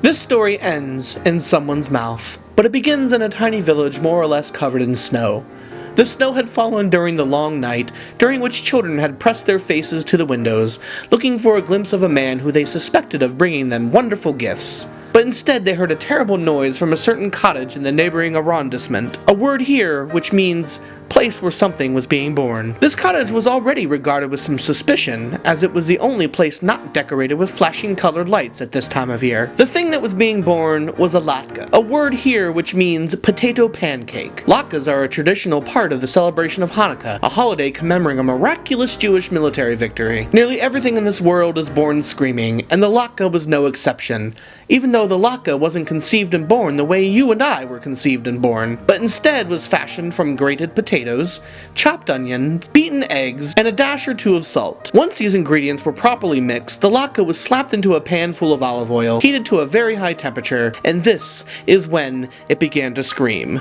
This story ends in someone's mouth, but it begins in a tiny village more or less covered in snow. The snow had fallen during the long night, during which children had pressed their faces to the windows, looking for a glimpse of a man who they suspected of bringing them wonderful gifts. But instead they heard a terrible noise from a certain cottage in the neighboring arrondissement, a word here which means place where something was being born. This cottage was already regarded with some suspicion, as it was the only place not decorated with flashing colored lights at this time of year. The thing that was being born was a latka, a word here which means potato pancake. Latkes are a traditional part of the celebration of Hanukkah, a holiday commemorating a miraculous Jewish military victory. Nearly everything in this world is born screaming, and the latke was no exception, even though the latke wasn't conceived and born the way you and I were conceived and born, but instead was fashioned from grated potatoes, chopped onions, beaten eggs, and a dash or two of salt. Once these ingredients were properly mixed, the latke was slapped into a pan full of olive oil, heated to a very high temperature, and this is when it began to scream.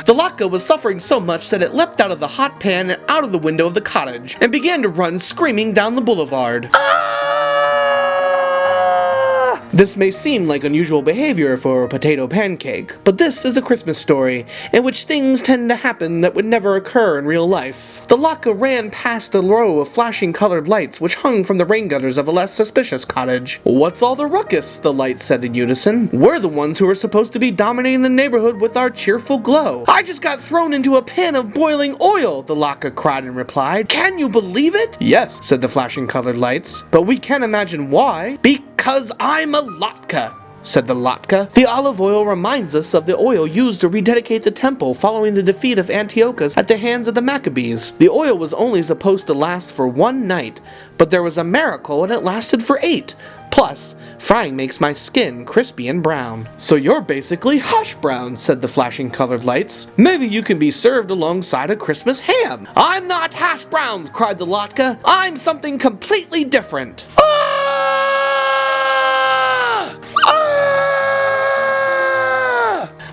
The latke was suffering so much that it leapt out of the hot pan and out of the window of the cottage, and began to run screaming down the boulevard. This may seem like unusual behavior for a potato pancake, but this is a Christmas story, in which things tend to happen that would never occur in real life. The latke ran past a row of flashing colored lights which hung from the rain gutters of a less suspicious cottage. "What's all the ruckus?" the lights said in unison. "We're the ones who are supposed to be dominating the neighborhood with our cheerful glow." "I just got thrown into a pan of boiling oil," the latke cried and replied. "Can you believe it?" "Yes," said the flashing colored lights, "but we can't imagine why." "Because I'm a latka," said the latke. "The olive oil reminds us of the oil used to rededicate the temple following the defeat of Antiochus at the hands of the Maccabees. The oil was only supposed to last for 1 night, but there was a miracle and it lasted for 8. Plus, frying makes my skin crispy and brown." "So you're basically hash brown," said the flashing colored lights. "Maybe you can be served alongside a Christmas ham." "I'm not hash browns," cried the latke. "I'm something completely different."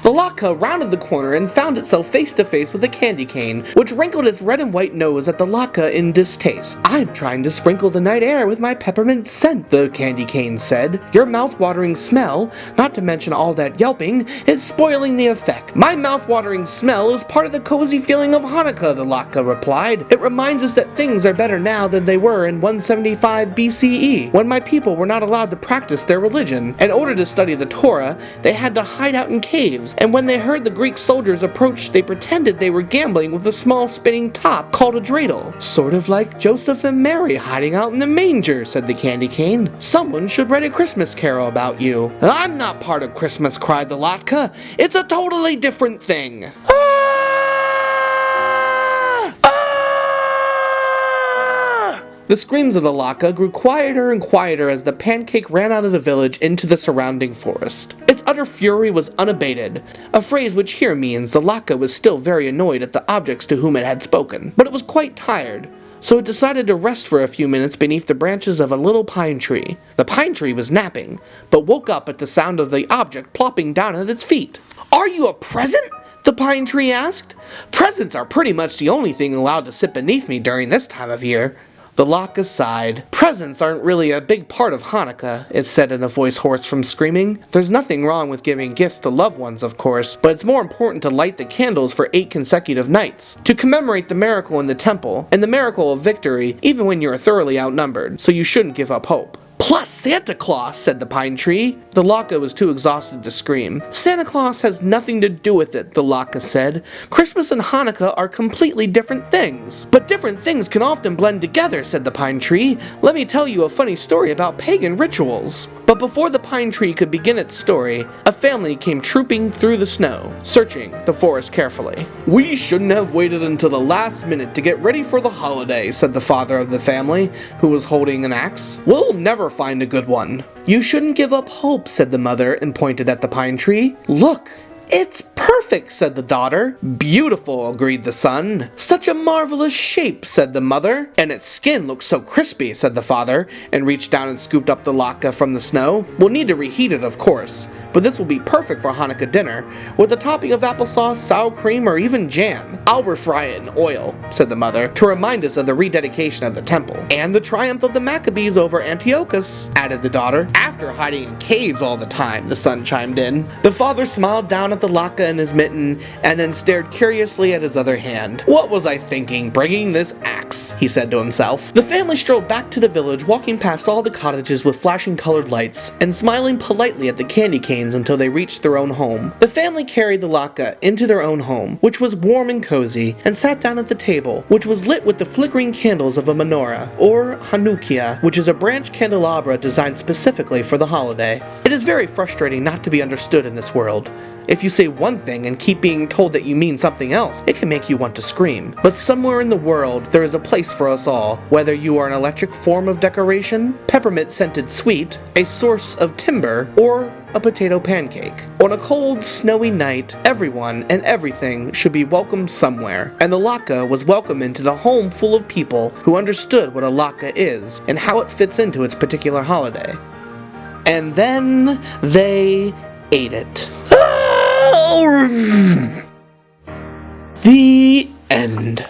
The latke rounded the corner and found itself face to face with a candy cane, which wrinkled its red and white nose at the latke in distaste. "I'm trying to sprinkle the night air with my peppermint scent," the candy cane said. "Your mouth-watering smell, not to mention all that yelping, is spoiling the effect." "My mouth-watering smell is part of the cozy feeling of Hanukkah," the latke replied. "It reminds us that things are better now than they were in 175 BCE, when my people were not allowed to practice their religion. In order to study the Torah, they had to hide out in caves, and when they heard the Greek soldiers approach, they pretended they were gambling with a small spinning top called a dreidel. Sort of like Joseph and Mary hiding out in the manger," said the candy cane. "Someone should write a Christmas carol about you." "I'm not part of Christmas," cried the latke. "It's a totally different thing." The screams of the latke grew quieter and quieter as the pancake ran out of the village into the surrounding forest. Its utter fury was unabated, a phrase which here means the latke was still very annoyed at the objects to whom it had spoken, but it was quite tired, so it decided to rest for a few minutes beneath the branches of a little pine tree. The pine tree was napping, but woke up at the sound of the object plopping down at its feet. "Are you a present?" the pine tree asked. "Presents are pretty much the only thing allowed to sit beneath me during this time of year." The latke sighed. "Presents aren't really a big part of Hanukkah," it said in a voice hoarse from screaming. "There's nothing wrong with giving gifts to loved ones, of course, but it's more important to light the candles for 8 consecutive nights, to commemorate the miracle in the temple, and the miracle of victory, even when you're thoroughly outnumbered, so you shouldn't give up hope." "Plus Santa Claus," said the pine tree. The latke was too exhausted to scream. "Santa Claus has nothing to do with it," the latke said. "Christmas and Hanukkah are completely different things." "But different things can often blend together," said the pine tree. "Let me tell you a funny story about pagan rituals." But before the pine tree could begin its story, a family came trooping through the snow, searching the forest carefully. "We shouldn't have waited until the last minute to get ready for the holiday," said the father of the family, who was holding an axe. "We'll never find a good one." "You shouldn't give up hope," said the mother, and pointed at the pine tree. "Look, it's perfect," said the daughter. "Beautiful," agreed the son. "Such a marvelous shape," said the mother. "And its skin looks so crispy," said the father, and reached down and scooped up the latke from the snow. "We'll need to reheat it, of course, but this will be perfect for Hanukkah dinner, with a topping of applesauce, sour cream, or even jam. I'll refry it in oil," said the mother, "to remind us of the rededication of the temple. And the triumph of the Maccabees over Antiochus," added the daughter. "After hiding in caves all the time," the son chimed in. The father smiled down at the latke in his mitten, and then stared curiously at his other hand. "What was I thinking, bringing this axe?" he said to himself. The family strolled back to the village, walking past all the cottages with flashing colored lights, and smiling politely at the candy canes until they reached their own home. The family carried the latke into their own home, which was warm and cozy, and sat down at the table, which was lit with the flickering candles of a menorah, or Hanukkah, which is a branch candelabra designed specifically for the holiday. It is very frustrating not to be understood in this world. If you say one thing and keep being told that you mean something else, it can make you want to scream. But somewhere in the world, there is a place for us all, whether you are an electric form of decoration, peppermint-scented sweet, a source of timber, or a potato pancake. On a cold, snowy night, everyone and everything should be welcomed somewhere, and the latke was welcome into the home full of people who understood what a latke is and how it fits into its particular holiday. And then they ate it. The end.